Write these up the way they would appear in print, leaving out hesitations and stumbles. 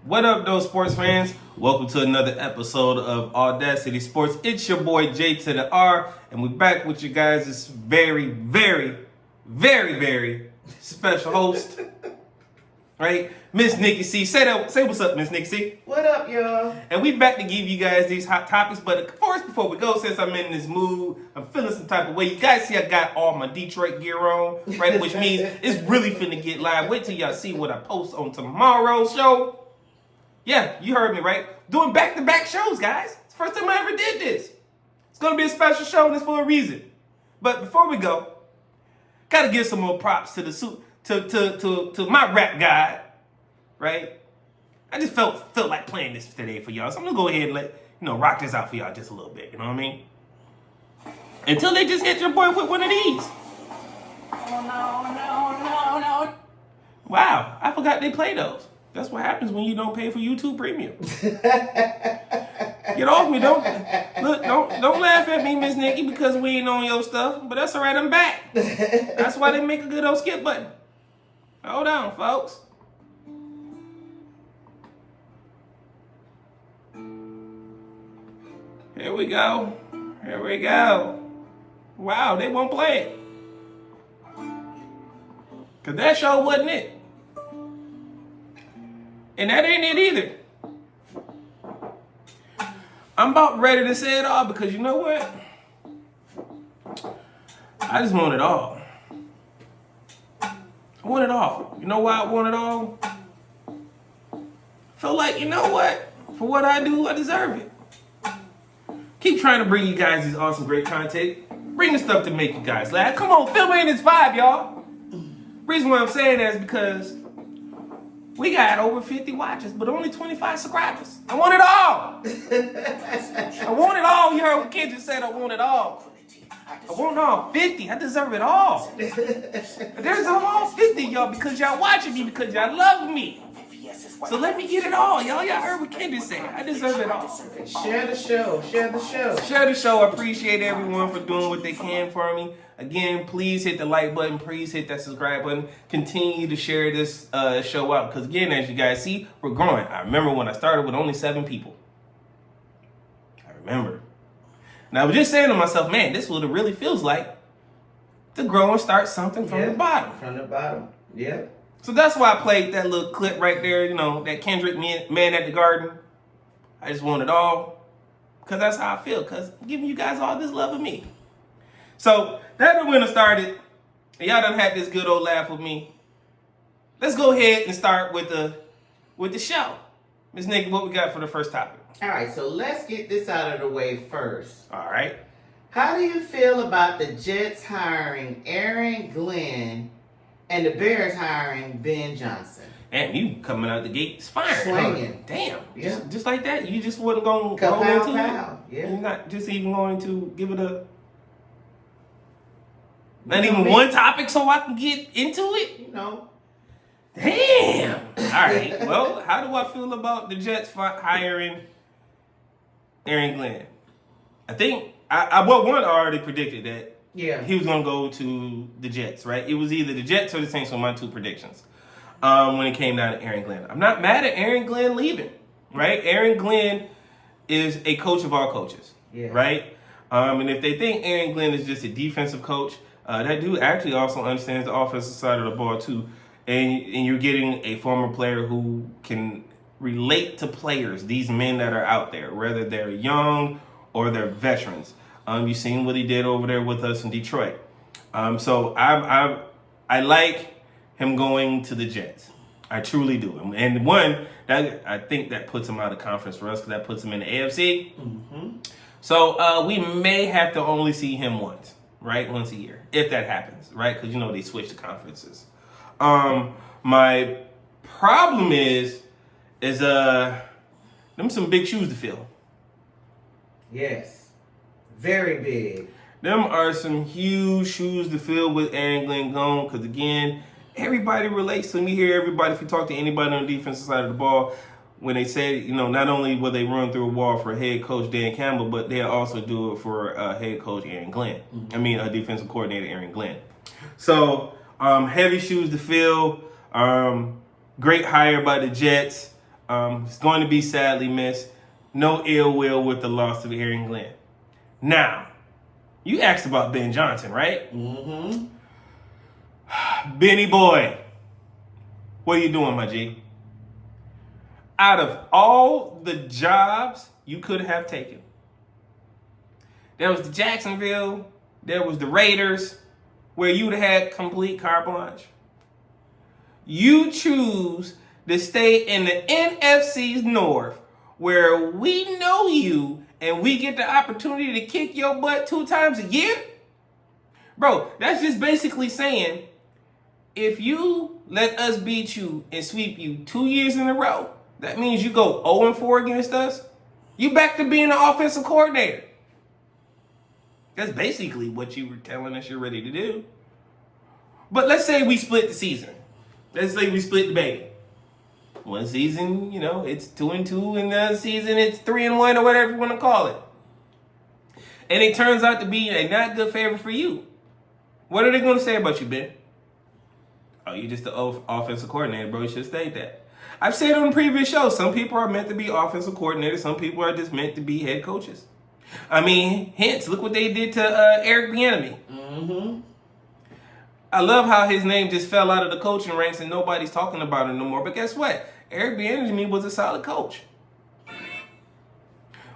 What up, those sports fans? Welcome to another episode of AwwDacity Sports. It's your boy J2DaR, and we're back with you guys. This very special host, right? Miss NikkiC. Say what's up, Miss NikkiC. What up, y'all? And we back to give you guys these hot topics. But first, before we go, since I'm in this mood, I'm feeling some type of way. You guys see I got all my Detroit gear on, right? Which means it's really finna get live. Wait till y'all see what I post on tomorrow's show. Yeah, you heard me, right? Doing back-to-back shows, guys. It's the first time I ever did this. It's gonna be a special show, and it's for a reason. But before we go, gotta give some more props to the to my rap guy, right? I just felt like playing this today for y'all, so I'm gonna go ahead and rock this out for y'all just a little bit. You know what I mean? Until they just hit your boy with one of these. Oh no! Wow, I forgot they play those. That's what happens when you don't pay for YouTube Premium. Get off me! Don't laugh at me, Miss Nikki, because we ain't on your stuff. But that's all right. I'm back. That's why they make a good old skip button. Hold on, folks. Here we go. Wow, they won't play it. Cause that show wasn't it. And that ain't it either. I'm about ready to say it all because you know what? I just want it all. I want it all. You know why I want it all? Feel like, you know what? For what I do, I deserve it. Keep trying to bring you guys these awesome, great content. Bring the stuff to make you guys laugh. Come on, fill me in this vibe, y'all. Reason why I'm saying that is because we got over 50 watchers, but only 25 subscribers. I want it all. I want it all. You heard what Ken just said. I want it all. I want all 50. I deserve it all. There's all 50, y'all, because y'all watching me, because y'all love me. So let me get it all, y'all. Y'all heard what Ken just said. I deserve it all. Share the show. Share the show. I appreciate everyone for doing what they can for me. Again, please hit the like button. Please hit that subscribe button. Continue to share this show out. Because again, as you guys see, we're growing. I remember when I started with only 7 people. I remember. And I was just saying to myself, man, this is what it really feels like to grow and start something from the bottom. From the bottom, yeah. So that's why I played that little clip right there, that Kendrick Man at the Garden. I just want it all. Because that's how I feel. Because I'm giving you guys all this love of me. So, now that we're going to start it, and y'all done had this good old laugh with me, let's go ahead and start with the show. Ms. Nikki, what we got for the first topic? All right, so let's get this out of the way first. All right. How do you feel about the Jets hiring Aaron Glenn and the Bears hiring BenJohnson? And you coming out the gates firing. Swinging. Huh? Damn. Yeah. Just like that? You just wasn't going to go into it? Yeah. You're not just even going to give it a... Not even one topic so I can get into it? No. Damn. All right. Well, how do I feel about the Jets hiring Aaron Glenn? I think I already predicted that he was going to go to the Jets, right? It was either the Jets or the Saints were my 2 predictions when it came down to Aaron Glenn. I'm not mad at Aaron Glenn leaving, right? Aaron Glenn is a coach of all coaches, right? And if they think Aaron Glenn is just a defensive coach, that dude actually also understands the offensive side of the ball too. And you're getting a former player who can relate to players, these men that are out there, whether they're young or they're veterans. You've seen what he did over there with us in Detroit. So I like him going to the Jets. I truly do. And one, I think that puts him out of conference for us because that puts him in the AFC. Mm-hmm. So we may have to only see him once. Right? Once a year, if that happens, right? Because, they switch the conferences. My problem is them some big shoes to fill. Yes. Very big. Them are some huge shoes to fill with Aaron Glenn gone. Because, again, everybody relates to me here. Everybody, if you talk to anybody on the defensive side of the ball, when they say, not only will they run through a wall for head coach Dan Campbell, but they'll also do it for head coach Aaron Glenn. Mm-hmm. Defensive coordinator Aaron Glenn. So, heavy shoes to fill. Great hire by the Jets. It's going to be sadly missed. No ill will with the loss of Aaron Glenn. Now, you asked about BenJohnson, right? Mm-hmm. Benny boy, what are you doing, my G? Out of all the jobs you could have taken, there was the Jacksonville, there was the Raiders, where you'd have had complete carte blanche. You choose to stay in the NFC's North, where we know you and we get the opportunity to kick your butt 2 times a year? Bro, that's just basically saying, if you let us beat you and sweep you 2 years in a row, that means you go 0-4 against us. You back to being an offensive coordinator. That's basically what you were telling us you're ready to do. But let's say we split the season. Let's say we split the baby. One season, it's 2-2, and the other season it's 3-1, or whatever you want to call it. And it turns out to be a not good favor for you. What are they going to say about you, Ben? Oh, you're just the offensive coordinator, bro. You should have stayed that. I've said on previous shows, some people are meant to be offensive coordinators. Some people are just meant to be head coaches. I mean, hence, look what they did to Eric Bieniemy. Mm-hmm. I love how his name just fell out of the coaching ranks and nobody's talking about it no more. But guess what? Eric Bieniemy was a solid coach.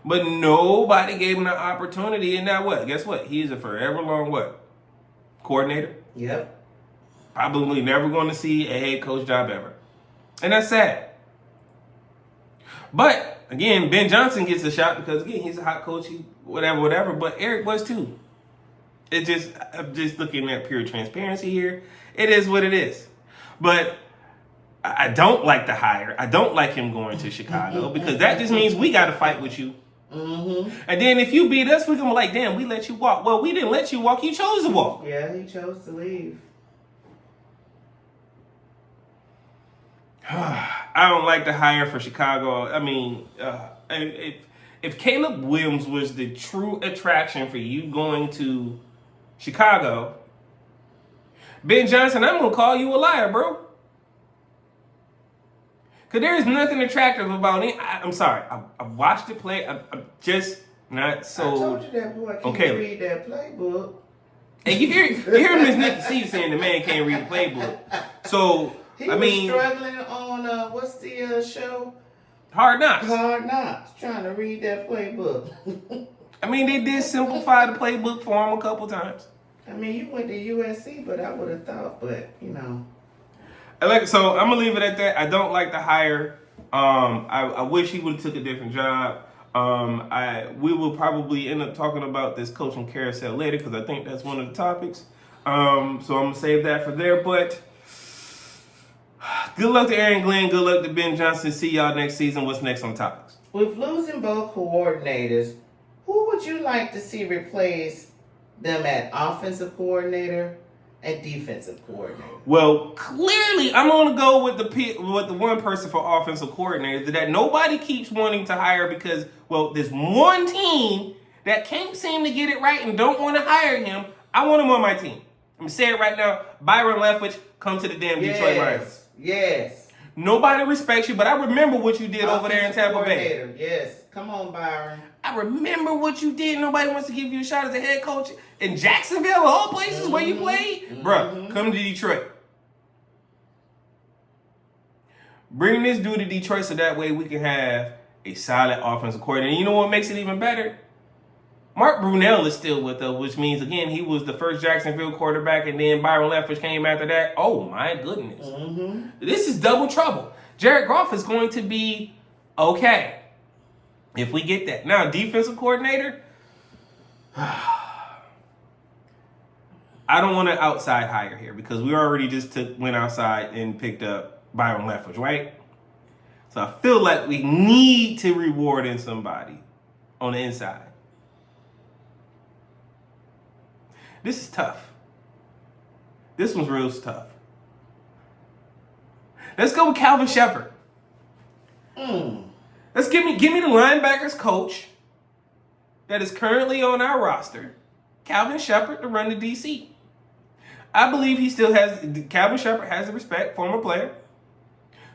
But nobody gave him the opportunity. And now what? Guess what? He's a forever long what? Coordinator? Yep. Probably never going to see a head coach job ever. And that's sad. But, again, BenJohnson gets a shot because, again, he's a hot coach, whatever. But Eric was too. I'm just looking at pure transparency here. It is what it is. But I don't like the hire. I don't like him going to Chicago because that just means we got to fight with you. Mm-hmm. And then if you beat us, we're going to be like, damn, we let you walk. Well, we didn't let you walk. You chose to walk. Yeah, he chose to leave. I don't like the hire for Chicago. I mean, if Caleb Williams was the true attraction for you going to Chicago, BenJohnson, I'm going to call you a liar, bro. Because there is nothing attractive about it. I'm sorry. I watched it play. I'm just not so... I told you that boy can't read that playbook. And you hear Miss NikkiC saying the man can't read the playbook. So, he was struggling on, what's the show? Hard Knocks. Hard Knocks. Trying to read that playbook. I mean, they did simplify the playbook for him a couple times. I mean, you went to USC, but I would have thought, So I'm gonna leave it at that. I don't like the hire. I wish he would have took a different job. We will probably end up talking about this coaching carousel later because I think that's one of the topics. So I'm gonna save that for there. But good luck to Aaron Glenn. Good luck to BenJohnson. See y'all next season. What's next on topics? With losing both coordinators, who would you like to see replace them at offensive coordinator and defensive coordinator? Well, clearly, I'm going to go with the one person for offensive coordinator that nobody keeps wanting to hire because, well, there's one team that can't seem to get it right and don't want to hire him. I want him on my team. I'm going to say it right now. Byron Leftwich, come to the damn Detroit Lions. Yes. Nobody respects you, but I remember what you did over there in Tampa Bay. Yes. Come on, Byron. I remember what you did. Nobody wants to give you a shot as a head coach in Jacksonville, of all places where you played. Bruh, come to Detroit. Bring this dude to Detroit so that way we can have a solid offensive coordinator. And you know what makes it even better? Mark Brunell is still with us, which means, again, he was the first Jacksonville quarterback, and then Byron Leftwich came after that. Oh, my goodness. This is double trouble. Jared Goff is going to be okay if we get that. Now, defensive coordinator, I don't want an outside hire here because we already just went outside and picked up Byron Leftwich, right? So I feel like we need to reward in somebody on the inside. This is tough. This one's real tough. Let's go with Calvin Shepard. Let's give me the linebackers coach that is currently on our roster, Calvin Shepard, to run the DC. I believe Calvin Shepard has the respect, former player.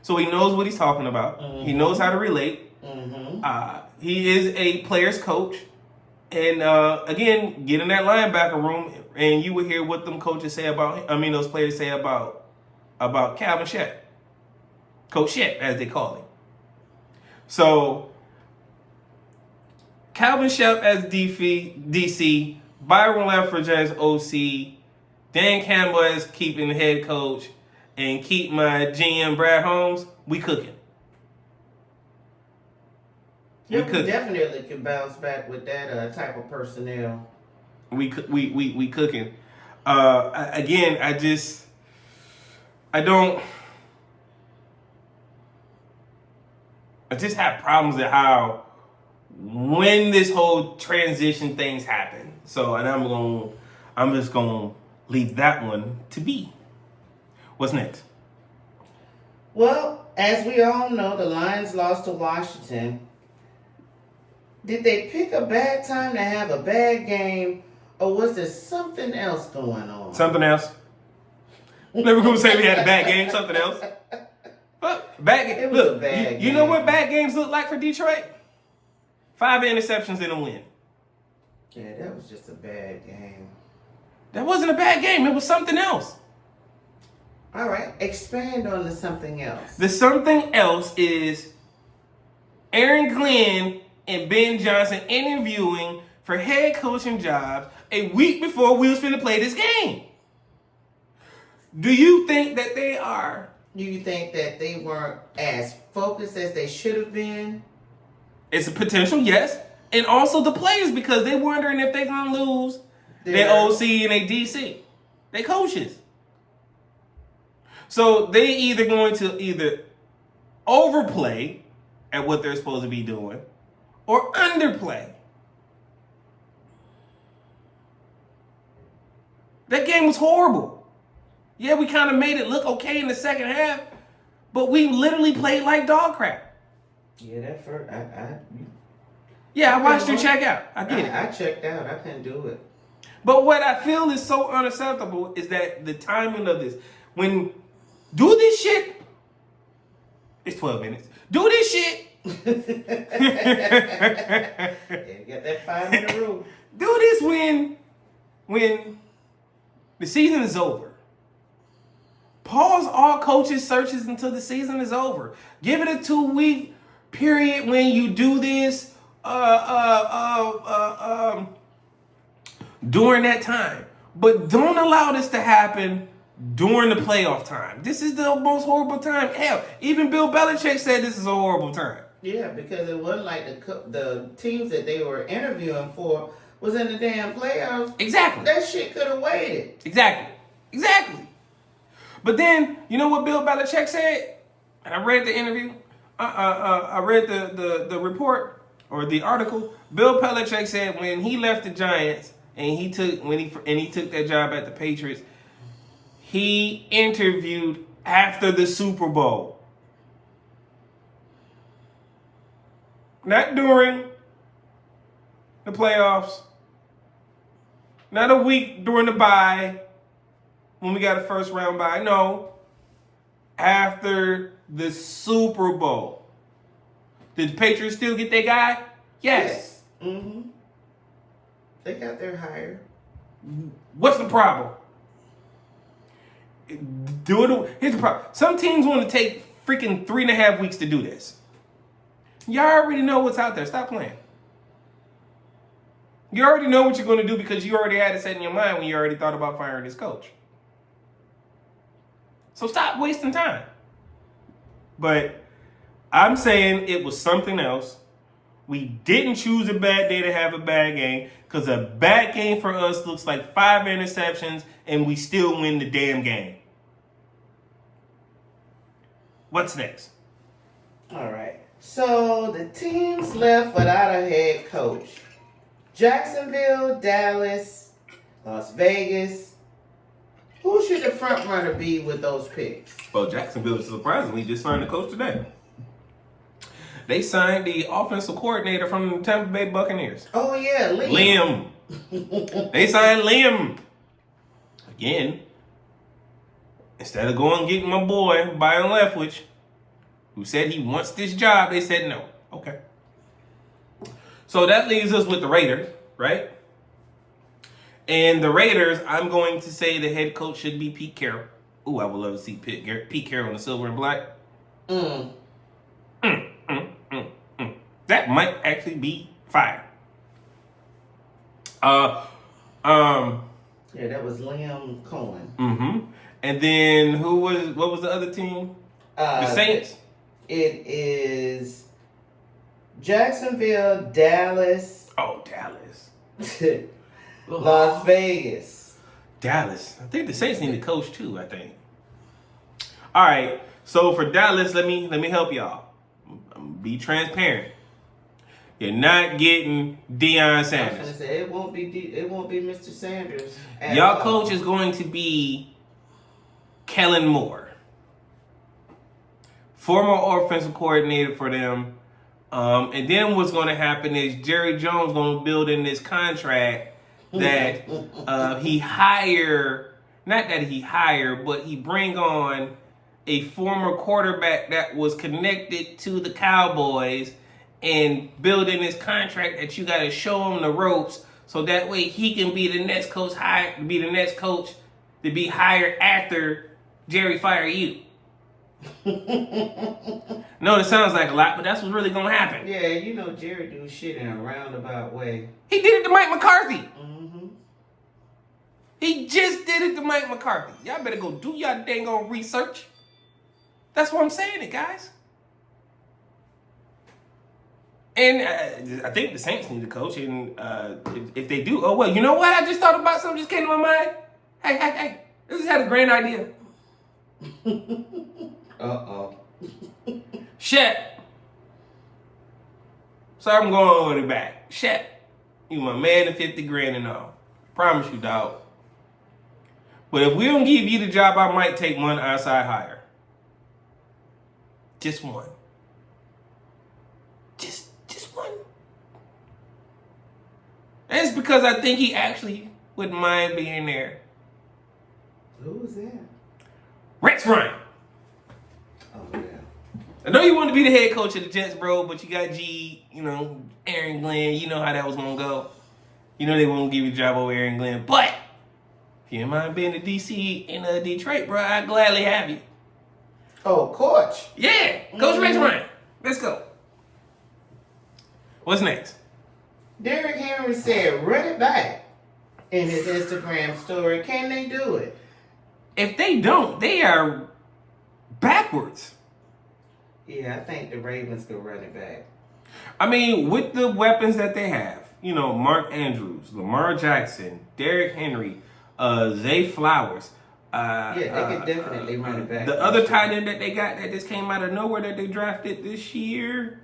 So he knows what he's talking about. Mm-hmm. He knows how to relate. Mm-hmm. He is a player's coach. And again, get in that linebacker room and you will hear what them coaches say those players say about Calvin Shep. Coach Shep, as they call him. So, Calvin Shep as DC, Byron Leftwich as OC, Dan Campbell as keeping head coach, and keep my GM Brad Holmes, we cooking. Yeah, we definitely can bounce back with that type of personnel. We cooking. Again, I just have problems at how when this whole transition things happen. So, and I'm just gonna leave that one to be. What's next? Well, as we all know, the Lions lost to Washington. Did they pick a bad time to have a bad game, or was there something else going on? Something else. Never gonna say we had a bad game. Something else. But bad game. It was a bad game. You know what bad games look like for Detroit? 5 interceptions in a win. Yeah, that was just a bad game. That wasn't a bad game. It was something else. All right, expand on the something else. The something else is Aaron Glenn and BenJohnson interviewing for head coaching jobs a week before we was finna play this game. Do you think that they are? Do you think that they weren't as focused as they should have been? It's a potential, yes. And also the players, because they're wondering if they're going to lose their OC and their DC. They coaches. So they either going to overplay at what they're supposed to be doing or underplay. That game was horrible. Yeah, we kind of made it look okay in the second half, but we literally played like dog crap. Yeah, that first, I watched you check out. I get it. I checked out. I couldn't do it. But what I feel is so unacceptable is that the timing of this. Do this shit. It's 12 minutes. Do this shit. Yeah, you got that 5-minute rule. Do this when the season is over. Pause all coaches searches until the season is over. Give it a 2-week period when you do this during that time. But don't allow this to happen during the playoff time. This is the most horrible time. Hell, even Bill Belichick said this is a horrible time. Yeah, because it wasn't like the teams that they were interviewing for was in the damn playoffs. Exactly. That shit could have waited. Exactly. But then, you know what Bill Belichick said? And I read the interview. I read the report or the article. Bill Belichick said when he left the Giants and he took that job at the Patriots, he interviewed after the Super Bowl. Not during the playoffs. Not a week during the bye when we got a first round bye. No. After the Super Bowl. Did the Patriots still get their guy? Yes. Mm-hmm. They got their hire. What's the problem? Here's the problem. Some teams want to take freaking 3.5 weeks to do this. You already know what's out there. Stop playing. You already know what you're going to do because you already had it set in your mind when you already thought about firing this coach. So stop wasting time. But I'm saying it was something else. We didn't choose a bad day to have a bad game because a bad game for us looks like 5 interceptions and we still win the damn game. What's next? All right. So the teams left without a head coach. Jacksonville, Dallas, Las Vegas. Who should the front runner be with those picks? Well, Jacksonville surprisingly just signed a coach today. They signed the offensive coordinator from the Tampa Bay Buccaneers. Oh, yeah, Liam. They signed Liam. Again, instead of going and getting my boy, Byron Leftwich, who said he wants this job, they said no. Okay. So that leaves us with the Raiders, right? And the Raiders, I'm going to say the head coach should be Pete Carroll. Ooh, I would love to see Pete Carroll in the silver and black. That might actually be fire. Yeah, that was Liam Cohen. And then what was the other team? The Saints? It is Jacksonville, Dallas. Oh, Dallas. Las Vegas. Dallas. I think the Saints need a coach too, I think. All right. So for Dallas, let me help y'all. Be transparent. You're not getting Deion Sanders. I was gonna say it won't be Mr. Sanders. Y'all coach is going to be Kellen Moore, former offensive coordinator for them. And then what's going to happen is Jerry Jones going to build in this contract that he but he bring on a former quarterback that was connected to the Cowboys and build in this contract that you got to show him the ropes so that way he can be the next coach to be hired after Jerry fire you. No, it sounds like a lot, but that's what's really gonna happen. Yeah, you know Jerry do shit in a roundabout way. He did it to Mike McCarthy. He just did it to Mike McCarthy. Y'all better go do y'all dang on research. That's what I'm saying, it guys. And I think the Saints need a coach, and if they do, oh well, you know what? I just thought about something just came to my mind. Hey, this had a grand idea. Shep. So I'm going with it back. Shep, you my man to 50 grand and all. Promise you, dog. But if we don't give you the job, I might take one outside hire. Just one. Just one. And it's because I think he actually wouldn't mind being there. Who was that? Rex Ryan. Oh, yeah. I know you want to be the head coach of the Jets, bro, but you got Aaron Glenn. You know how that was going to go. You know they won't give you a job over Aaron Glenn. But if you don't mind being the DC in Detroit, bro, I'd gladly have you. Oh, coach. Yeah, Coach Rex Ryan. Let's go. What's next? Derrick Henry said, run it back in his Instagram story. Can they do it? If they don't, they are backwards. Yeah, I think the Ravens could run it back. I mean, with the weapons that they have, Mark Andrews, Lamar Jackson, Derrick Henry, Zay Flowers. Yeah, they could definitely run it back. The other tight end that they got that just came out of nowhere that they drafted this year,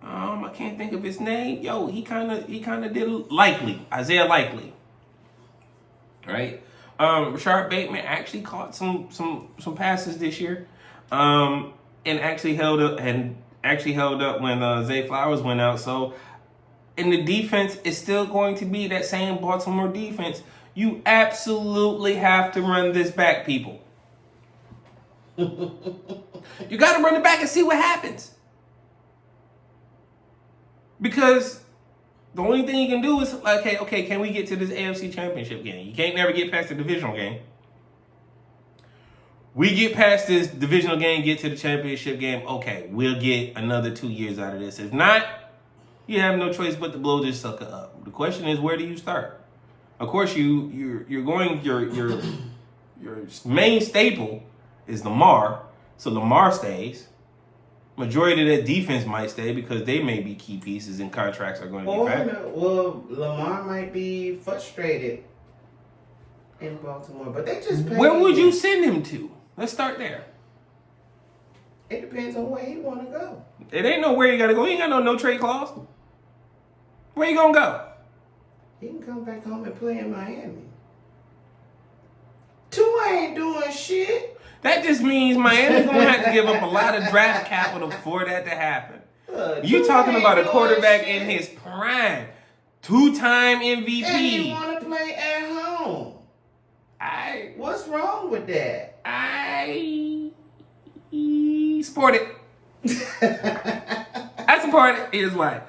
I can't think of his name. Yo, he kind of did Isaiah Likely, right? Rashard Bateman actually caught some passes this year, and actually held up when Zay Flowers went out. So, in the defense, it's still going to be that same Baltimore defense. You absolutely have to run this back, people. You got to run it back and see what happens. Because the only thing you can do is, okay, can we get to this AFC Championship game? You can't never get past the divisional game. We get past this divisional game, get to the championship game, okay, we'll get another 2 years out of this. If not, you have no choice but to blow this sucker up. The question is, where do you start? Of course, your main staple is Lamar, so Lamar stays. Majority of that defense might stay because they may be key pieces and contracts are going to be back. Well, Lamar might be frustrated in Baltimore, but they just paid Where would him. you send him to? Let's start there. It depends on where he want to go. It ain't nowhere you got to go. He ain't got no trade clause. Where you going to go? He can come back home and play in Miami. Tua ain't doing shit. That just means Miami's going to have to give up a lot of draft capital for that to happen. You talking about a quarterback in his prime. 2-time MVP. And he want to play at home. What's wrong with that? I sport it. That's the part is why.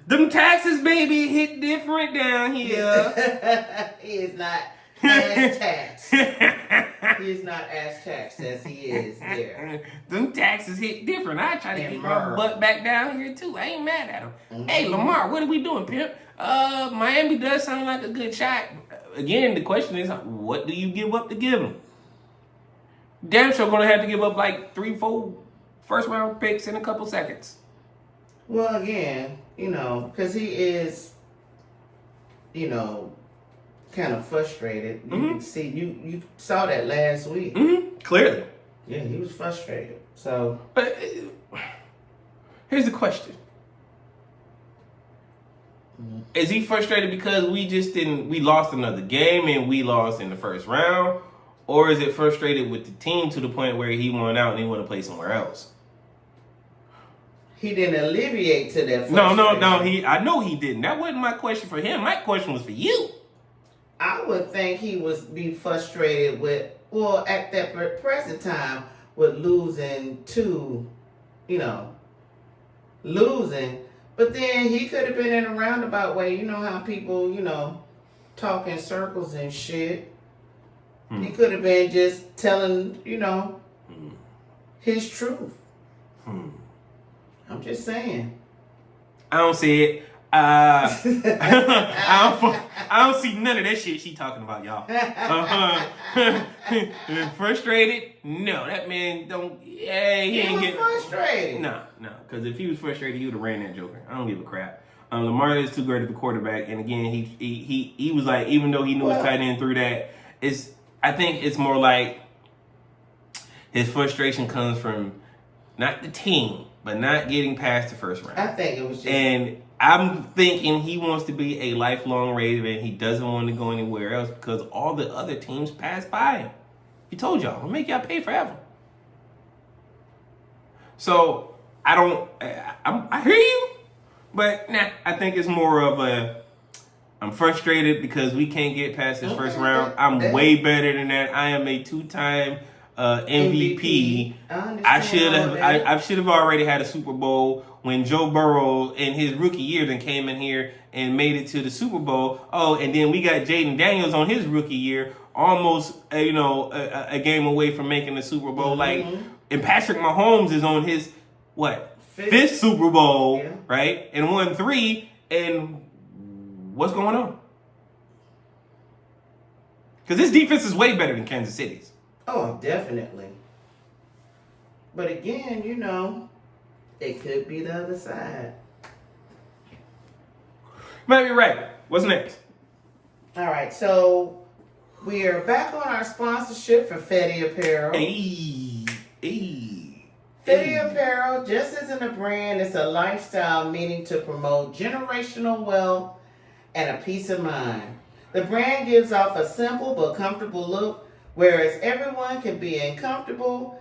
Them taxes, baby, hit different down here. He is not as taxed. He is not as taxed as he is there. Them taxes hit different. I try to get my butt back down here too. I ain't mad at him. Mm-hmm. Hey, Lamar, what are we doing, pimp? Miami does sound like a good shot. Again, the question is, what do you give up to give him? Damn sure gonna have to give up like 3-4 first round picks in a couple seconds. Well, again, because he is, kind of frustrated. You can see, you saw that last week. Mm-hmm. Clearly. Yeah, he was frustrated. So, but here's the question. Is he frustrated because we lost another game and we lost in the first round? Or is it frustrated with the team to the point where he won out and he want to play somewhere else? He didn't alleviate to that No. frustration. I know he didn't. That wasn't my question for him. My question was for you. I would think he would be frustrated with, at that present time, with losing to, losing. But then he could have been in a roundabout way. You know how people, talk in circles and shit. He could have been just telling, his truth. I'm just saying. I don't see it. I don't see none of that shit she talking about, y'all. Frustrated? No, that man don't. Yeah, he ain't getting frustrated. No, because if he was frustrated, he would have ran that joker. I don't give a crap. Lamar is too great of a quarterback, and again, he was like, even though he knew his tight end threw that, I think it's more like his frustration comes from not the team, but not getting past the first round. I think it was just... And I'm thinking he wants to be a lifelong Raven. He doesn't want to go anywhere else because all the other teams pass by him. He told y'all, I'll make y'all pay forever. So, I hear you, but I think it's more of I'm frustrated because we can't get past this first round. I'm way better than that. I am a 2-time MVP. I should have already had a Super Bowl when Joe Burrow in his rookie year then came in here and made it to the Super Bowl. Oh, and then we got Jaden Daniels on his rookie year, almost a game away from making the Super Bowl. And Patrick Mahomes is on his fifth Super Bowl, right? And won 3. And what's going on? Because this defense is way better than Kansas City's. Oh, definitely. But again, it could be the other side. Might be right. What's next? All right, so we are back on our sponsorship for Fetty Apparel. Fetty Apparel, just isn't a brand, it's a lifestyle meaning to promote generational wealth and a peace of mind. The brand gives off a simple but comfortable look, whereas everyone can be comfortable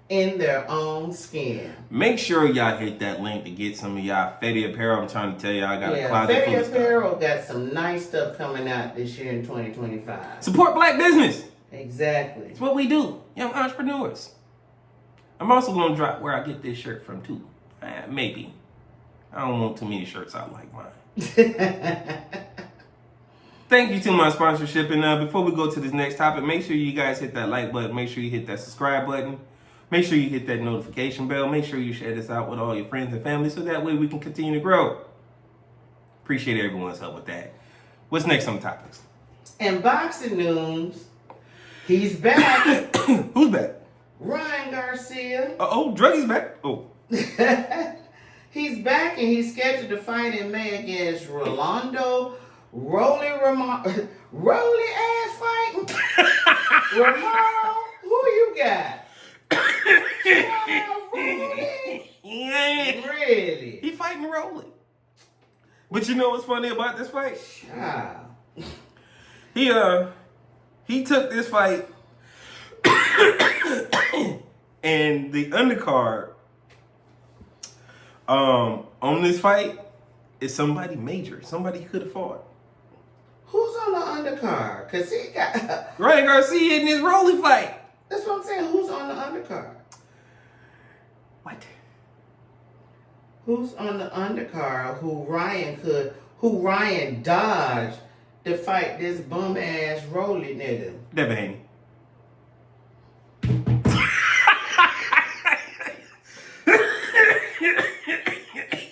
in their own skin. Make sure y'all hit that link to get some of y'all Fetty Apparel. I'm trying to tell y'all, I got a closet full of stuff. Fetty Apparel got some nice stuff coming out this year in 2025. Support black business. Exactly. It's what we do, young entrepreneurs. I'm also going to drop where I get this shirt from, too. Maybe. I don't want too many shirts out like mine. Thank you to my sponsorship. And before we go to this next topic, make sure you guys hit that like button. Make sure you hit that subscribe button. Make sure you hit that notification bell. Make sure you share this out with all your friends and family so that way we can continue to grow. Appreciate everyone's help with that. What's next on the topics? In boxing news, he's back. Who's back? Ryan Garcia. Druggy's back. Oh. He's back and he's scheduled to fight in May against Rolando Rolly ass fighting. Romano, who you got? Rolly? Yeah. Really? He fighting Rolly. But you know what's funny about this fight? He took this fight and the undercard on this fight is somebody major. Somebody he could have fought. Who's on the undercard? Because he got... Ryan Garcia in this Rolly fight. That's what I'm saying. Who's on the undercard? What? Who's on the undercard who Ryan dodged to fight this bum ass Rolly nigga? Devin Haney.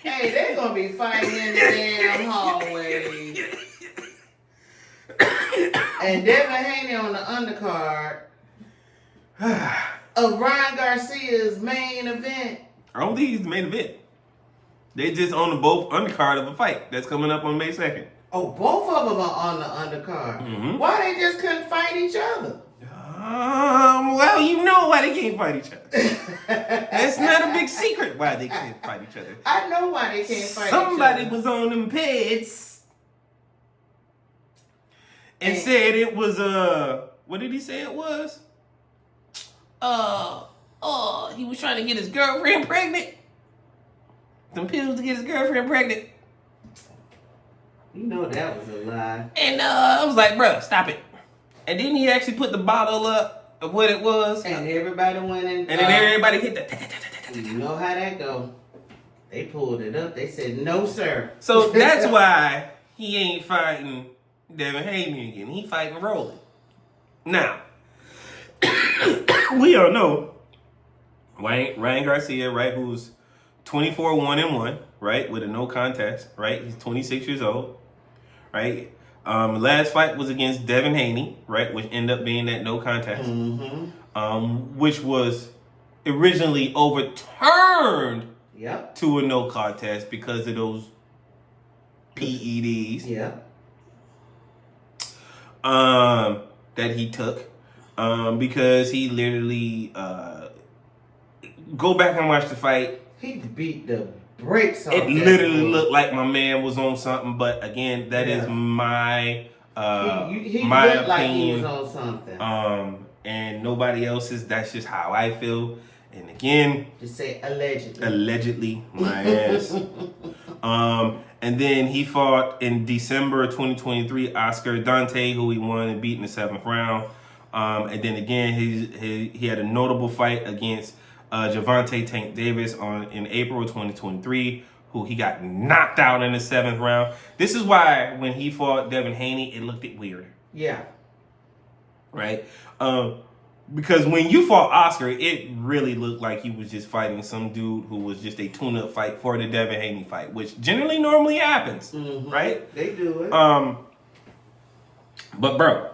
Hey, they're gonna be fighting in the damn hallway. And Devin Haney on the undercard of Ryan Garcia's main event. I don't think he's the main event. They just on the both undercard of a fight that's coming up on May 2nd. Oh, both of them are on the undercard. Mm-hmm. Why they just couldn't fight each other? Well, you know why they can't fight each other. It's not a big secret why they can't fight each other. I know why they can't fight each other. Somebody was on them peds and said it was what did he say it was? He was trying to get his girlfriend pregnant. Some pills to get his girlfriend pregnant. You know that was a lie. And I was like, bruh, stop it. And then he actually put the bottle up of what it was. And everybody went in. And then everybody hit the. You know how that go. They pulled it up. They said, no, sir. So that's why he ain't fighting Devin Haney again. He fighting Rolling. Now, we all know Ryan Garcia, right, who's 24-1-1, right, with a no contest, right? He's 26 years old, right? Last fight was against Devin Haney, right, which ended up being that no contest, which was originally overturned to a no contest because of those PEDs that he took, because he literally go back and watch the fight. He beat the brakes off. It literally looked like my man was on something, but again, that is my he my looked opinion. Like he was on something. And nobody else's. That's just how I feel. And again, just say allegedly. Allegedly, my ass. And then he fought in December 2023 Oscar Dante, who he won and beat in the 7th round. And then again, he had a notable fight against Gervonta Tank Davis in April 2023, who he got knocked out in the 7th round. This is why when he fought Devin Haney, it looked weird. Yeah. Right? Because when you fought Oscar, it really looked like he was just fighting some dude who was just a tune-up fight for the Devin Haney fight, which generally normally happens, right? They do it. But bro,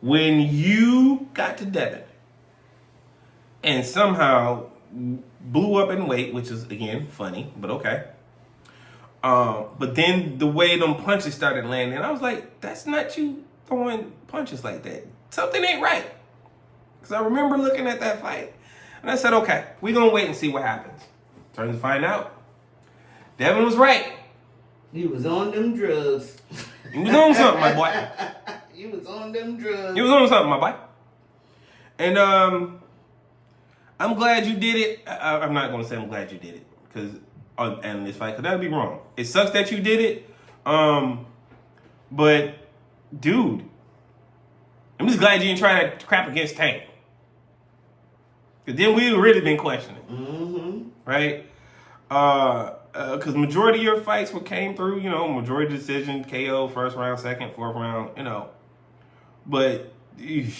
when you got to Devin and somehow blew up in weight, which is again funny, but okay. But then the way them punches started landing, I was like, that's not you throwing punches like that. Something ain't right. Because I remember looking at that fight, and I said, okay, we're going to wait and see what happens. Turns to find out, Devin was right. He was on them drugs. He was on something, my boy. He was on them drugs. He was on something, my boy. And I'm glad you did it. I'm not going to say I'm glad you did it because on this fight, because that would be wrong. It sucks that you did it. But, dude, I'm just glad you didn't try that crap against Tank. Because then we've really been questioning. Right? Because majority of your fights came through, majority decision, KO, first round, second, fourth round, But, you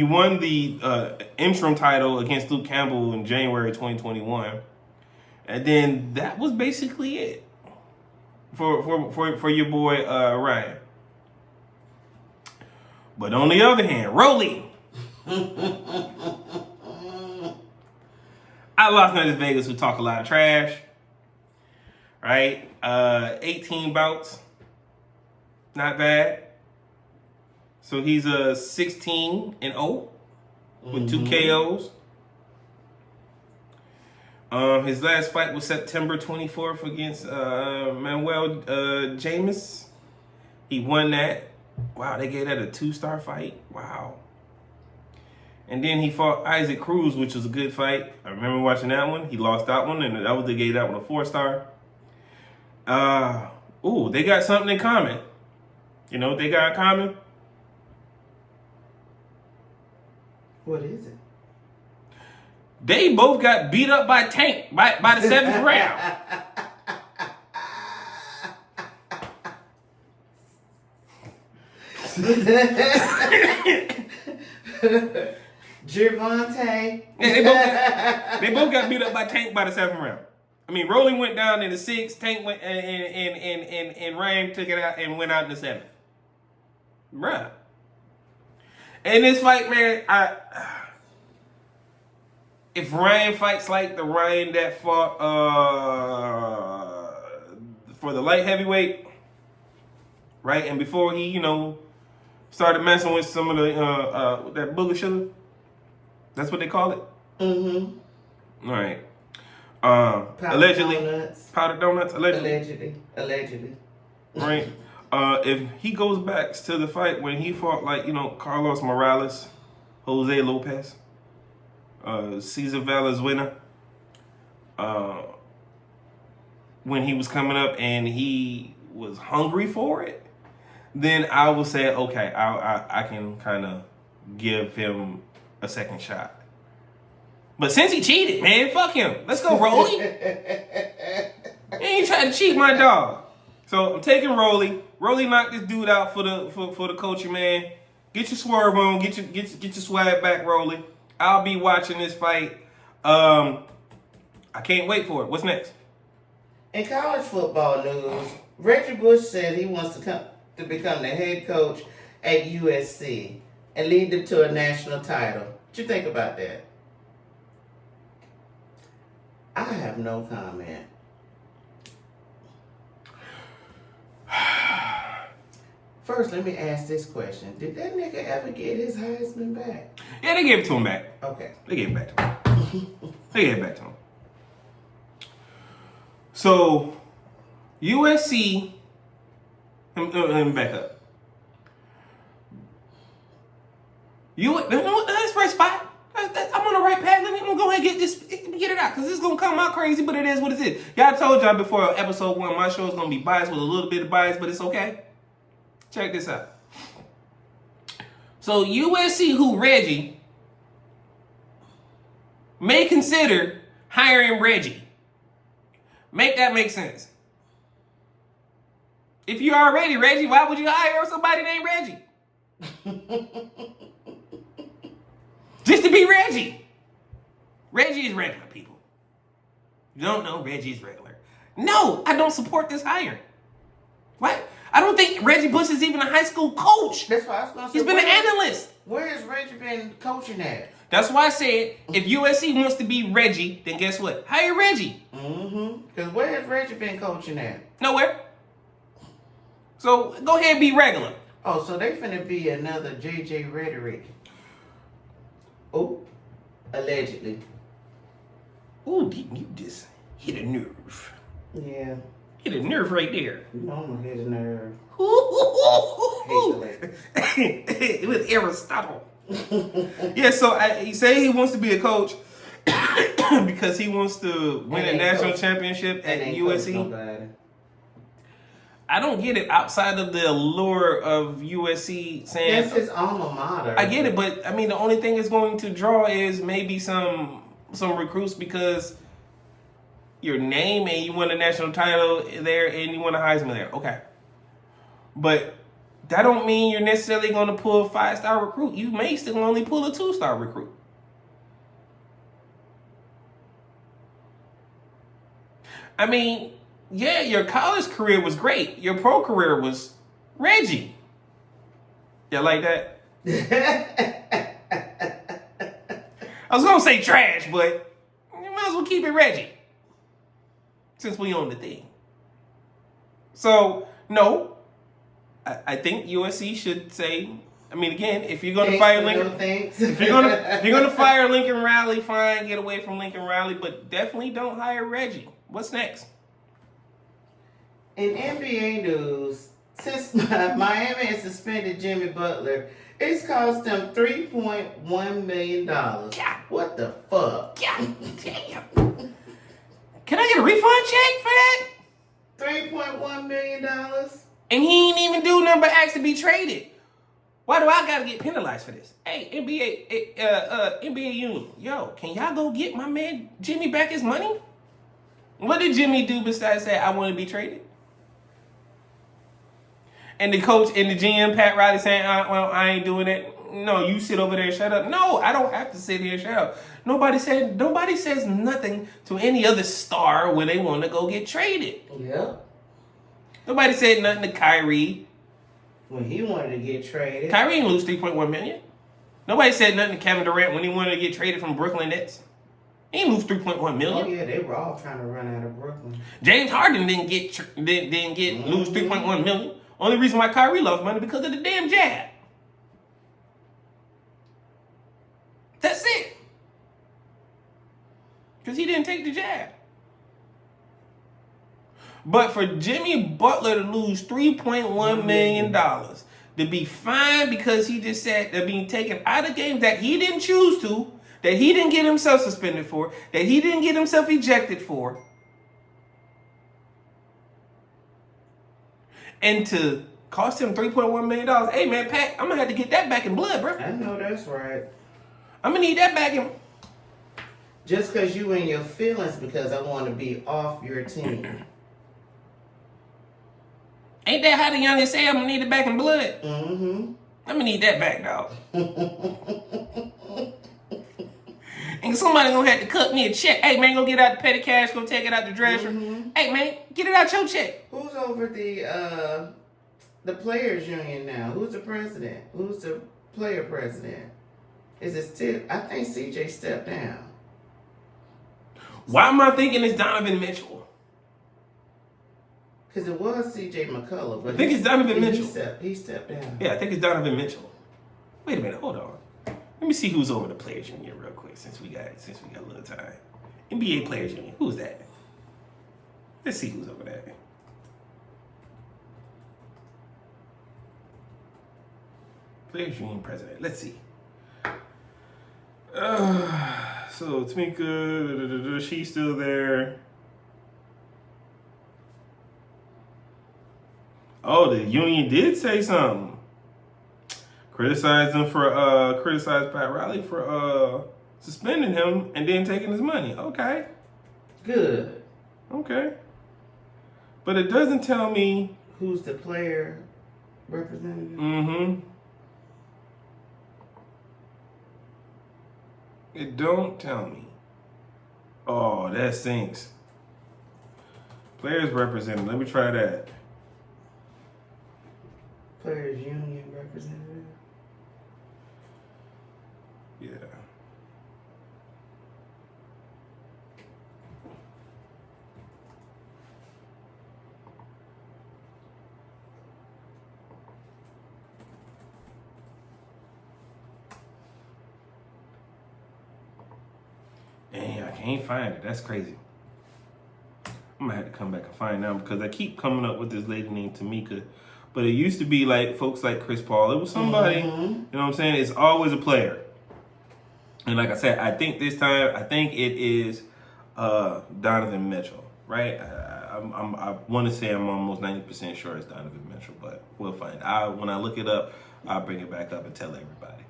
won the interim title against Luke Campbell in January 2021. And then that was basically it for your boy Ryan. But on the other hand, Rolly. I lost Las Vegas who talk a lot of trash. Right? 18 bouts. Not bad. So he's 16-0 with 2 KOs. His last fight was September 24th against Manuel James. He won that. Wow, they gave that a 2-star fight. Wow. And then he fought Isaac Cruz, which was a good fight. I remember watching that one. He lost that one, and they gave that one a 4-star. They got something in common. You know what they got in common? What is it? They both got beat up by Tank by the 7th round. Gervonta. Yeah, they both got beat up by Tank by the 7th round. I mean, Rolling went down in the 6th. Tank went and Ryan took it out and went out in the 7th. Bruh. And this fight, man, if Ryan fights like the Ryan that fought for the light heavyweight, right, and before he, started messing with some of the that booger sugar, that's what they call it. Mm-hmm. All right. Allegedly, powdered donuts. Allegedly. Right. If he goes back to the fight when he fought Carlos Morales, Jose Lopez, Cesar Valenzuela, when he was coming up and he was hungry for it, then I will say, okay, I can kind of give him a second shot. But since he cheated, man, fuck him. Let's go, Rolly. He ain't trying to cheat my dog. So I'm taking Rolly. Rolly knocked this dude out for the coaching, man. Get your swerve on. Get your swag back, Rolly. I'll be watching this fight. I can't wait for it. What's next? In college football news, Reggie Bush said he wants to become the head coach at USC and lead them to a national title. What you think about that? I have no comment. First, let me ask this question. Did that nigga ever get his Heisman back? Yeah, they gave it to him back. Okay. They gave it back to him. So, USC, let me back up. That's right spot. I'm on the right path. Let me go ahead and get it out, because this is going to come out crazy, but it is what it is. Y'all told y'all before episode 1, my show is going to be biased with a little bit of bias, but it's okay. Check this out. So USC, who Reggie, may consider hiring Reggie. Make that make sense. If you're already Reggie, why would you hire somebody named Reggie? Just to be Reggie. Reggie is regular, people. You don't know Reggie's regular. No, I don't support this hire. What? I don't think Reggie Bush is even a high school coach. That's why I was going to say. He's been an analyst. Where has Reggie been coaching at? That's why I said, if USC wants to be Reggie, then guess what? Hire Reggie. Mm-hmm. Because where has Reggie been coaching at? Nowhere. So go ahead and be regular. Oh, so they finna be another JJ Rhetoric. Oh, allegedly. Ooh, you just hit a nerve. Yeah. Hit a nerve right there. You know I'm gonna hit a nerve. It was Aristotle. Yeah, so he say he wants to be a coach because he wants to win a national championship at USC. I don't get it outside of the allure of USC saying that's his alma mater. I get it, but I mean the only thing it's going to draw is maybe some recruits because your name and you won a national title there and you won a Heisman there. Okay. But that don't mean you're necessarily going to pull a 5-star recruit. You may still only pull a 2-star recruit. I mean, yeah, your college career was great. Your pro career was Reggie. You like that? I was going to say trash, but you might as well keep it Reggie. Since we own the thing. So, no. I think USC should say, I mean, again, if you're going to fire Lincoln, if you're going to fire Lincoln Riley, fine, get away from Lincoln Riley, but definitely don't hire Reggie. What's next? In NBA news, since Miami has suspended Jimmy Butler, it's cost them $3.1 million. God. What the fuck? God damn. Can I get a refund check for that? $3.1 million. And he ain't even do nothing but ask to be traded. Why do I gotta get penalized for this? Hey, NBA Union, yo, can y'all go get my man Jimmy back his money? What did Jimmy do besides say I want to be traded? And the coach and the GM, Pat Riley, saying, well, I ain't doing that. No, you sit over there and shut up. No, I don't have to sit here and shut up. Nobody says nothing to any other star when they want to go get traded. Yeah. Nobody said nothing to Kyrie. When he wanted to get traded. Kyrie didn't lose $3.1 million. Nobody said nothing to Kevin Durant when he wanted to get traded from Brooklyn Nets. He didn't lose $3.1 million. Oh yeah, they were all trying to run out of Brooklyn. James Harden didn't lose $3.1 million. Only reason why Kyrie lost money because of the damn jab. That's it. Because he didn't take the jab. But for Jimmy Butler to lose $3.1 million, to be fined because he just said they're being taken out of games that he didn't choose to, that he didn't get himself suspended for, that he didn't get himself ejected for, and to cost him $3.1 million. Hey, man, Pat, I'm going to have to get that back in blood, bro. I know that's right. I'm going to need that back in... Just because you in your feelings because I want to be off your team. Ain't that how the youngest say I'm going to need it back in blood? Mm-hmm. I'm going to need that back, dog. And somebody going to have to cut me a check. Hey, man, go get out the petty cash, go take it out the dresser. Mm-hmm. Hey, man, get it out your check. Who's over the players union now? Who's the president? Who's the player president? Is it still... I think CJ stepped down. Why am I thinking it's Donovan Mitchell? Because it was C.J. McCullough. But I think it's Donovan Mitchell. He stepped down. Yeah, I think it's Donovan Mitchell. Wait a minute, hold on. Let me see who's over the Players Union real quick since we got a little time. NBA Players Union. Who's that? Let's see who's over there. Players Union president. Let's see. So Tamika, she's still there. Oh, the union did say something. Criticized Pat Riley for suspending him and then taking his money. Okay. Good. Okay. But it doesn't tell me who's the player representative. Mm-hmm. It don't tell me. Oh, that stinks. Players representative. Let me try that. Players union representative. Yeah. Dang, I can't find it. That's crazy. I'm gonna have to come back and find out because I keep coming up with this lady named Tamika. But it used to be like folks like Chris Paul. It was somebody, you know what I'm saying? It's always a player. And like I said, I think this time, it is Donovan Mitchell, right? I want to say I'm almost 90% sure it's Donovan Mitchell, but we'll find out. When I look it up, I'll bring it back up and tell everybody.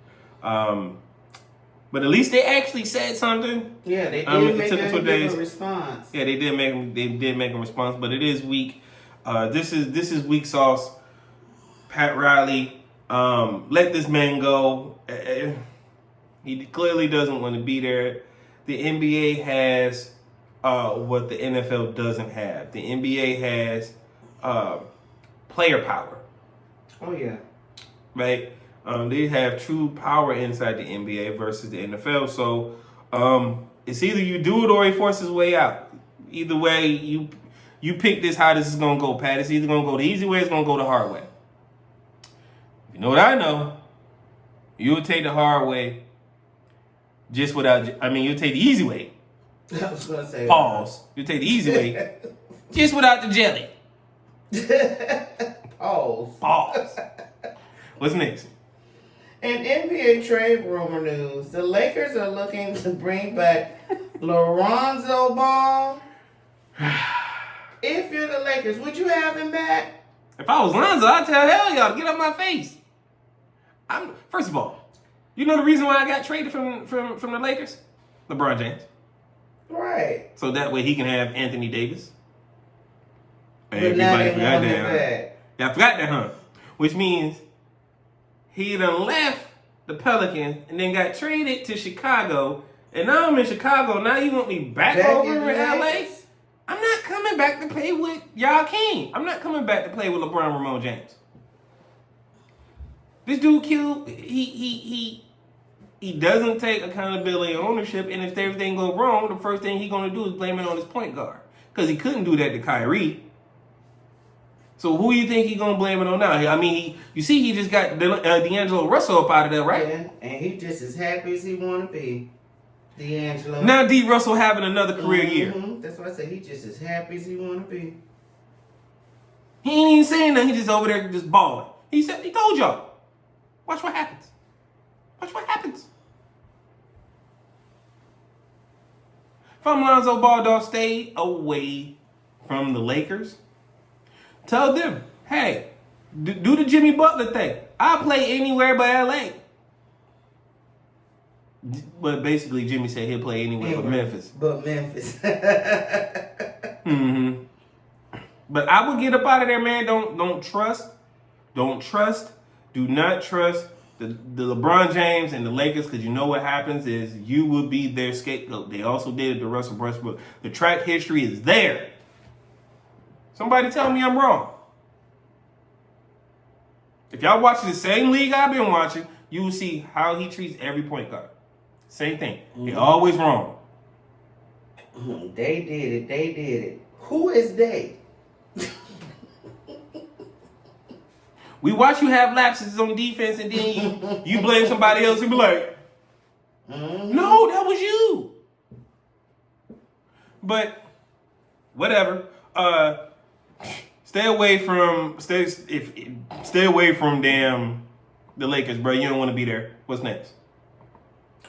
But at least they actually said something. Yeah, they did make a response. Yeah, they did make a response, but it is weak. This is weak sauce. Pat Riley, let this man go. He clearly doesn't want to be there. The NBA has what the NFL doesn't have. The NBA has player power. Oh, yeah. Right? They have true power inside the NBA versus the NFL. So it's either you do it or he forces his way out. Either way, you pick how this is going to go, Pat. It's either going to go the easy way or it's going to go the hard way. You know what I know? You would take the hard way you'll take the easy way. I was going to say. Pause. You take the easy way just without the jelly. Pause. What's next? In NBA trade rumor news, the Lakers are looking to bring back Lonzo Ball. If you're the Lakers, would you have him back? If I was Lonzo, I'd tell hell y'all to get up my face. First of all, you know the reason why I got traded from the Lakers? LeBron James. Right. So that way he can have Anthony Davis. But now they want him back. Yeah, I forgot that, huh? Which means he done left the Pelicans and then got traded to Chicago. And now I'm in Chicago. Now you want me back over in LA? I'm not coming back to play with y'all king. I'm not coming back to play with LeBron Ramon James. This dude killed. He doesn't take accountability and ownership. And if everything goes wrong, the first thing he's gonna do is blame it on his point guard because he couldn't do that to Kyrie. So who do you think he's gonna blame it on now? I mean, you see, he just got D'Angelo Russell up out of there, right? Yeah, and he just as happy as he want to be. D'Angelo. Now D. Russell having another career year. That's why I said he just as happy as he want to be. He ain't even saying nothing. He just over there just balling. He told y'all. Watch what happens. Watch what happens. If I'm Lonzo Ball, dog, stay away from the Lakers. Tell them, hey, do the Jimmy Butler thing. I'll play anywhere but LA. But basically, Jimmy said he'll play anywhere but Memphis. But Memphis. Mm-hmm. But I would get up out of there, man. Don't trust. Do not trust the LeBron James and the Lakers, because you know what happens is you will be their scapegoat. They also did it to Russell Westbrook. The track history is there. Somebody tell me I'm wrong. If y'all watch the same league I've been watching, you will see how he treats every point guard. Same thing. They're always wrong. They did it. Who is they? We watch you have lapses on defense, and then you blame somebody else and be like, no, that was you. But whatever. Stay away from damn the Lakers, bro. You don't want to be there. What's next?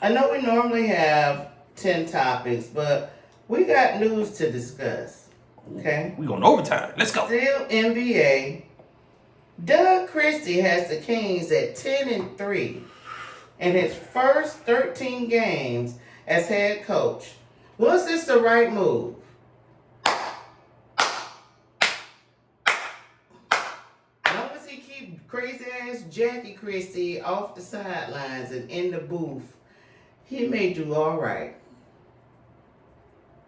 I know we normally have 10 topics, but we got news to discuss. Okay? We going overtime. Let's go. Still NBA. Doug Christie has the Kings at 10-3 in his first 13 games as head coach. Was this the right move? As long as he keep crazy ass Jackie Christie off the sidelines and in the booth, he may do all right.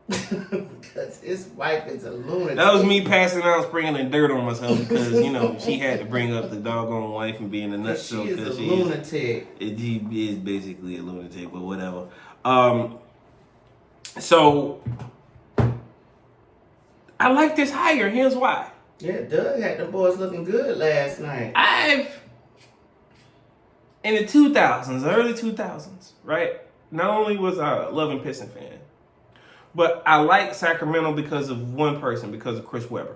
Because his wife is a lunatic. That was me passing out, sprinkling dirt on myself because, she had to bring up the doggone wife and being a nutshell. She is a lunatic. She is basically a lunatic, but whatever. So, I like this hire. Here's why. Yeah, Doug had the boys looking good last night. In the 2000s, early 2000s, right? Not only was I a loving Piston fan, but I like Sacramento because of one person, because of Chris Webber.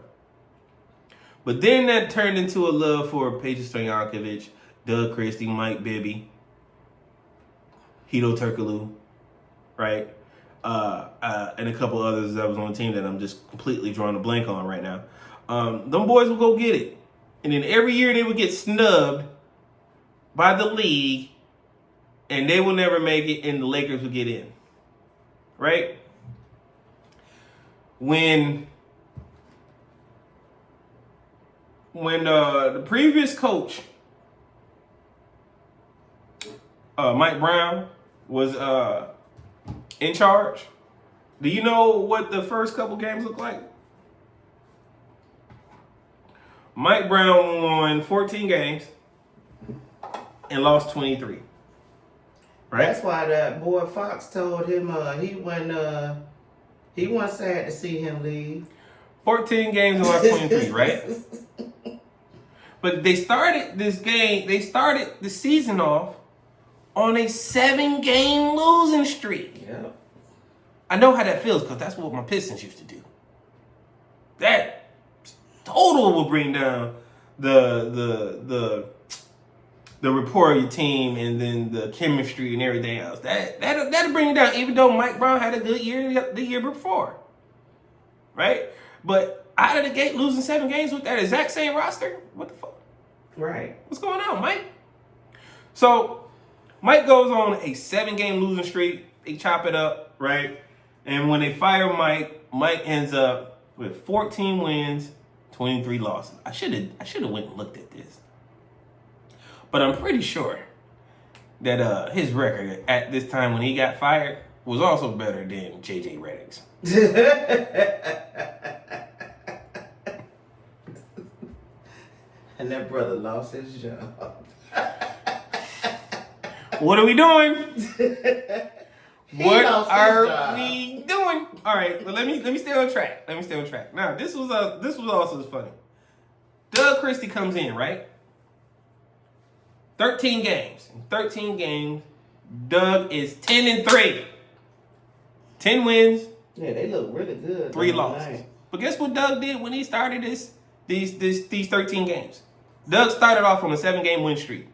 But then that turned into a love for Peja Stojakovic, Doug Christie, Mike Bibby, Hedo Turkoglu, right? And a couple others that was on the team that I'm just completely drawing a blank on right now. Them boys will go get it. And then every year they would get snubbed by the league, and they will never make it, and the Lakers will get in. Right? When the previous coach, Mike Brown, was in charge, do you know what the first couple games looked like? Mike Brown won 14 games and lost 23. Right? That's why that boy Fox told him he wasn't sad to see him leave. 14 games and lost 23, right? But they started the season off on a 7-game losing streak. Yep. I know how that feels because that's what my Pistons used to do. That total will bring down the rapport of your team and then the chemistry and everything else. That'll bring it down, even though Mike Brown had a good year the year before. Right? But out of the gate, losing 7 games with that exact same roster? What the fuck? Right. What's going on, Mike? So Mike goes on a 7-game losing streak. They chop it up, right? And when they fire Mike, Mike ends up with 14 wins, 23 losses. I should have went and looked at this. But I'm pretty sure that his record at this time when he got fired was also better than JJ Redick's. And that brother lost his job. What are we doing? What are we doing? All right, but let me stay on track. Now, this was also funny. Doug Christie comes in, right? 13 games. In 13 games, Doug is 10-3. 10 wins. Yeah, they look really good. 3 losses. But guess what Doug did when he started these 13 games? Doug started off on a 7-game win streak.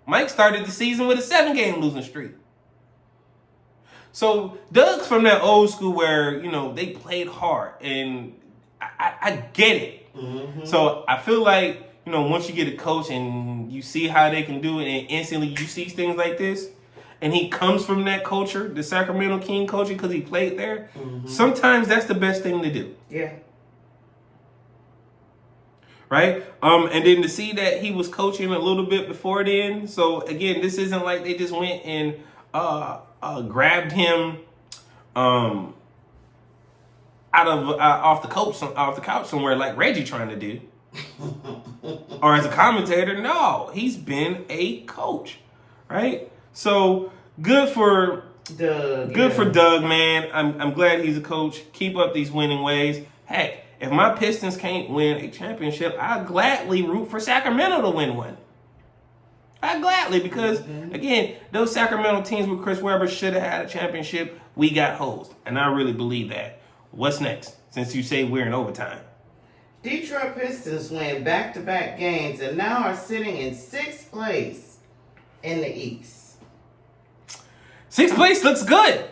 Mike started the season with a 7-game losing streak. So Doug's from that old school where, they played hard. And I get it. Mm-hmm. So I feel like, once you get a coach and you see how they can do it and instantly you see things like this, and he comes from that culture, the Sacramento King culture, because he played there, sometimes that's the best thing to do. Yeah. Right? And then to see that he was coaching a little bit before then. So again, this isn't like they just went and grabbed him off the couch somewhere like Reggie trying to do. Or as a commentator. No, he's been a coach. Right? So good for Doug. Good for Doug, man. I'm glad he's a coach. Keep up these winning ways. Heck, if my Pistons can't win a championship, I'd gladly root for Sacramento to win one. I'd gladly, because, again, those Sacramento teams with Chris Webber should have had a championship. We got hosed. And I really believe that. What's next, since you say we're in overtime? Detroit Pistons win back-to-back games and now are sitting in 6th place in the East. 6th place looks good.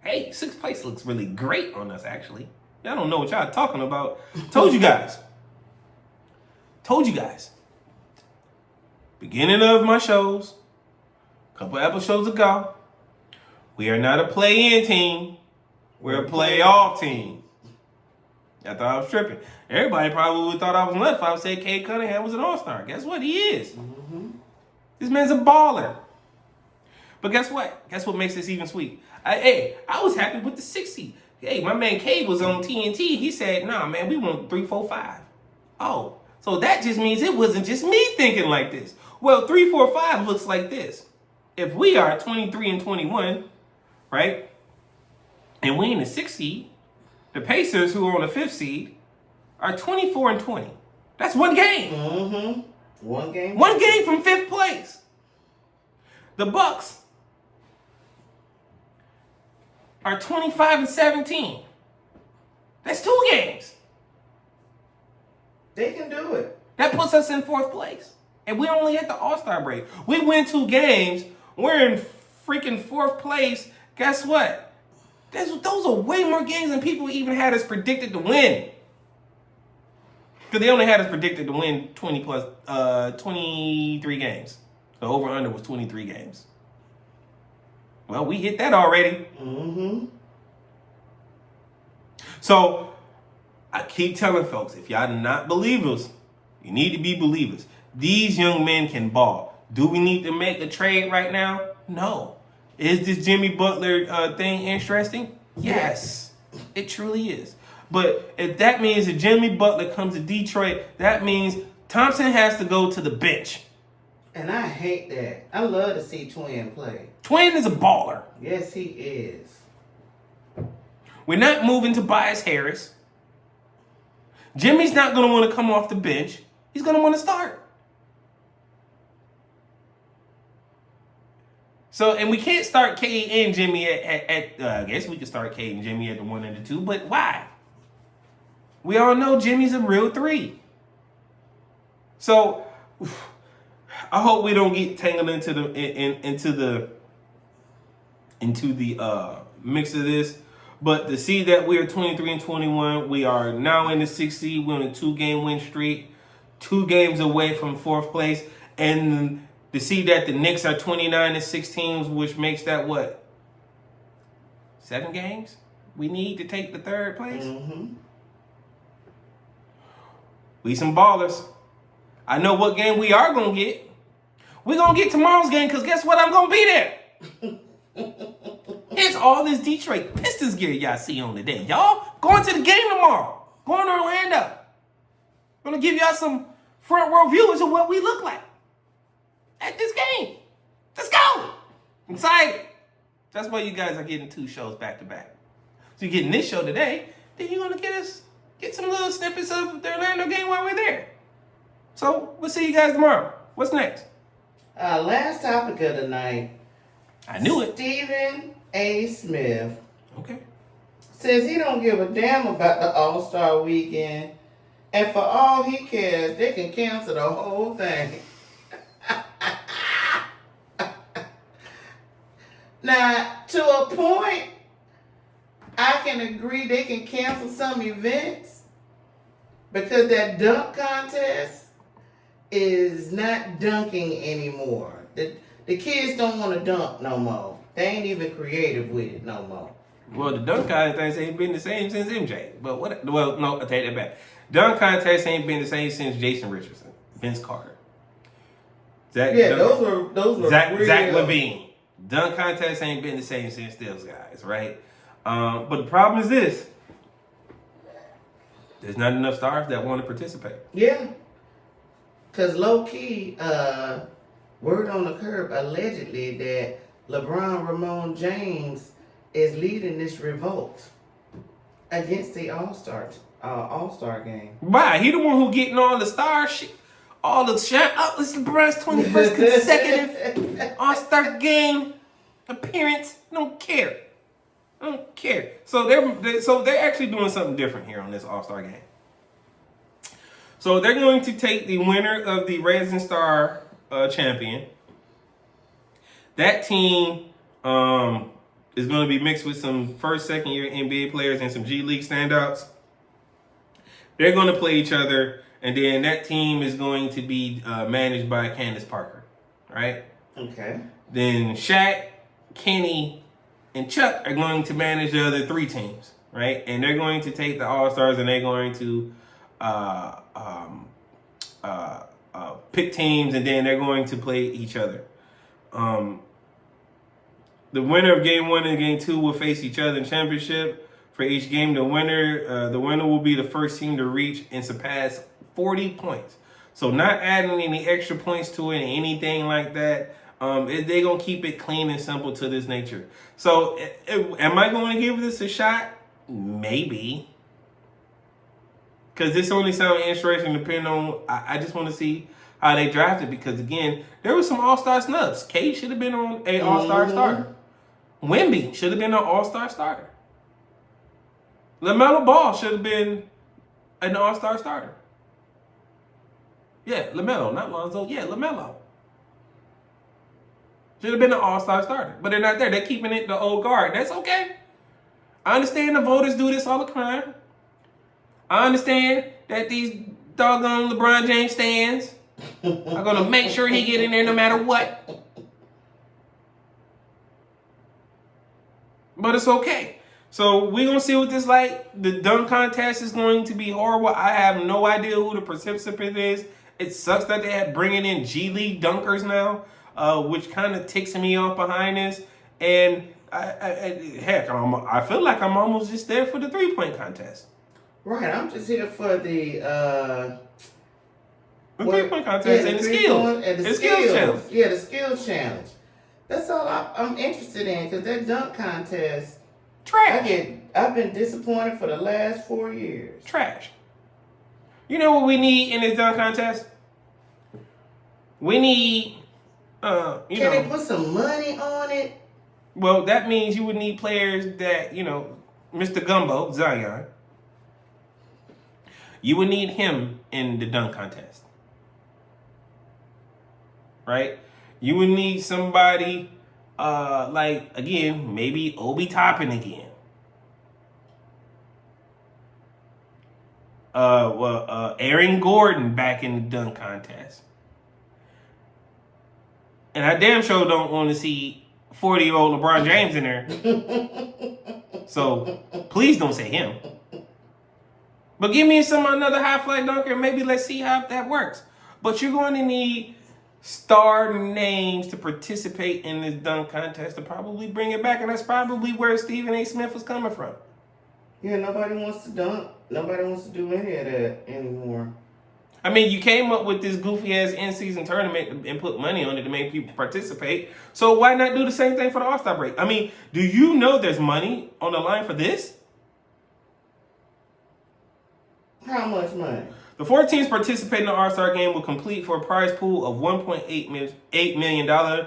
Hey, 6th place looks really great on us, actually. Y'all don't know what y'all talking about. Told you guys. Beginning of my shows, a couple episodes ago, we are not a play-in team. We're a playoff team. I thought I was tripping. Everybody probably thought I was nuts if I said Cade Cunningham was an all-star. Guess what? He is. Mm-hmm. This man's a baller. But guess what? Guess what makes this even sweet? I was happy with the 6th seed. Hey, my man Cade was on TNT. He said, nah, man, we want 3, 4, 5. Oh, so that just means it wasn't just me thinking like this. Well, 3, 4, 5 looks like this. If we are 23-21, right, and we in the 6th seed, the Pacers, who are on the 5th seed, are 24-20. That's one game. Mm-hmm. One game. One game from 5th place. The Bucks are 25-17. That's 2 games. They can do it. That puts us in 4th place. And we only at the All-Star break. We win 2 games. We're in freaking 4th place. Guess what? Those are way more games than people even had us predicted to win. Because they only had us predicted to win 23 games. The over-under was 23 games. Well, we hit that already. Mm-hmm. So, I keep telling folks, if y'all not believers, you need to be believers. These young men can ball. Do we need to make a trade right now? No. Is this Jimmy Butler thing interesting? Yes. It truly is. But if that means that Jimmy Butler comes to Detroit, that means Thompson has to go to the bench. And I hate that. I love to see Twin play. Twin is a baller. Yes, he is. We're not moving Tobias Harris. Jimmy's not going to want to come off the bench. He's going to want to start. So, and we can't start Cade and Jimmy at I guess we could start Cade and Jimmy at the 1 and the 2, but why? We all know Jimmy's a real 3. So, I hope we don't get tangled into the mix of this. But to see that we are 23-21, we are now in the 6th seed. We're on a 2-game win streak. 2 games away from 4th place, and to see that the Knicks are 29-16, which makes that what? 7 games we need to take the 3rd place? Mm-hmm. We some ballers. I know what game we are going to get. We're going to get tomorrow's game because guess what? I'm going to be there. It's all this Detroit Pistons gear y'all see on the day. Y'all going to the game tomorrow. Going to Orlando. Going to give y'all some front row views of what we look like at this game. Let's go. I'm excited. That's why you guys are getting 2 shows back to back. So you're getting this show today, then you're going to get some little snippets of the Orlando game while we're there. So we'll see you guys tomorrow. What's next? Last topic of the night. I knew it. Stephen A. Smith. Okay. Says he don't give a damn about the All-Star Weekend. And for all he cares, they can cancel the whole thing. Now, to a point, I can agree they can cancel some events because that dunk contest is not dunking anymore. The kids don't want to dunk no more. They ain't even creative with it no more. Well, the dunk contest ain't been the same since MJ. But what? Well, no, I take that back. Dunk contest ain't been the same since Jason Richardson, Vince Carter, those were Zach real. LaVine. Dunk contest ain't been the same since those guys, right? But the problem is this: there's not enough stars that want to participate. Yeah, because low key, word on the curb allegedly that LeBron Ramon James is leading this revolt against the All-Star game. Why? He the one who getting all the star shit, all the shit. Oh, this is LeBron's 21st consecutive All-Star game appearance. Don't care. So they're actually doing something different here on this All-Star game. So they're going to take the winner of the Rising Star champion. That team is going to be mixed with some first, second year NBA players and some G League standouts. They're going to play each other, and then that team is going to be managed by Candace Parker, right? Okay. Then Shaq, Kenny, and Chuck are going to manage the other 3 teams, right? And they're going to take the All-Stars and they're going to pick teams, and then they're going to play each other. The winner of Game 1 and Game 2 will face each other in championship. For each game, the winner will be the first team to reach and surpass 40 points. So not adding any extra points to it, anything like that. They're going to keep it clean and simple to this nature. So am I going to give this a shot? Maybe. Because this only sounds interesting depending on, I just want to see how they drafted. Because again, there was some all-star snubs. Cade should have been on an all-star starter. Wemby should have been an all-star starter. LaMelo Ball should have been an all-star starter. Yeah, LaMelo, not Lonzo. Yeah, LaMelo. Should have been an all-star starter. But they're not there. They're keeping it the old guard. That's okay. I understand the voters do this all the time. I understand that these doggone LeBron James stands are going to make sure he get in there no matter what. But it's okay. So we're going to see what this like. The dunk contest is going to be horrible. I have no idea who the participant is. It sucks that they have bringing in G League dunkers now, which kind of ticks me off behind this. And I feel like I'm almost just there for the 3-point contest. Right, I'm just here for the 3-point contest and the skills. And the skills challenge. Yeah, the skills challenge. That's all I'm interested in, because that dunk contest, trash. I've been disappointed for the last 4 years. Trash. You know what we need in this dunk contest? We need, Can they put some money on it? Well, that means you would need players that, Mr. Gumbo, Zion. You would need him in the dunk contest. Right? You would need somebody again, maybe Obi Toppin again. Aaron Gordon back in the dunk contest. And I damn sure don't want to see 40-year-old LeBron James in there. So please don't say him. But give me another high fly dunker, and maybe let's see how that works. But you're going to need star names to participate in this dunk contest to probably bring it back, and that's probably where Stephen A. Smith was coming from. Yeah, nobody wants to dunk. Nobody wants to do any of that anymore. I mean, you came up with this goofy-ass in-season tournament and put money on it to make people participate. So why not do the same thing for the All-Star break? I mean, do you know there's money on the line for this? How much money? The 4 teams participating in the All-Star game will complete for a prize pool of $1.8 million,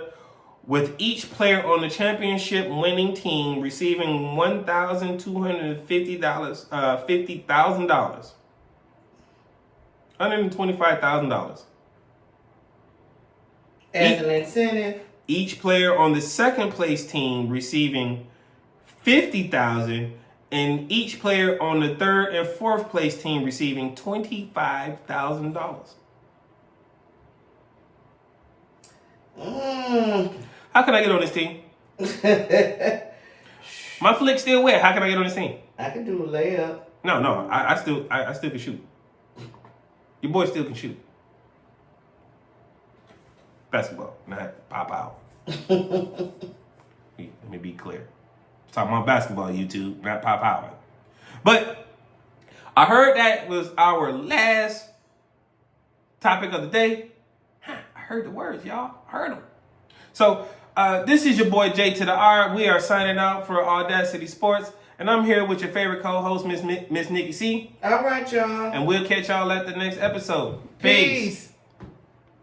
with each player on the championship winning team receiving $1,250,000. $125,000. As an incentive. Each player on the second place team receiving $50,000, and each player on the third and fourth place team receiving $25,000. How can I get on this team? My flick's still wet. How can I get on this team? I can do a layup. No. I still can shoot. Your boy still can shoot. Basketball, not pop out. Let me be clear. Talking about basketball, YouTube, not pop out. But I heard that was our last topic of the day. I heard the words, y'all. I heard them. So this is your boy J2DaR. We are signing out for AwwDacity Sports. And I'm here with your favorite co-host, Miss NikkiC. All right, y'all. And we'll catch y'all at the next episode. Peace.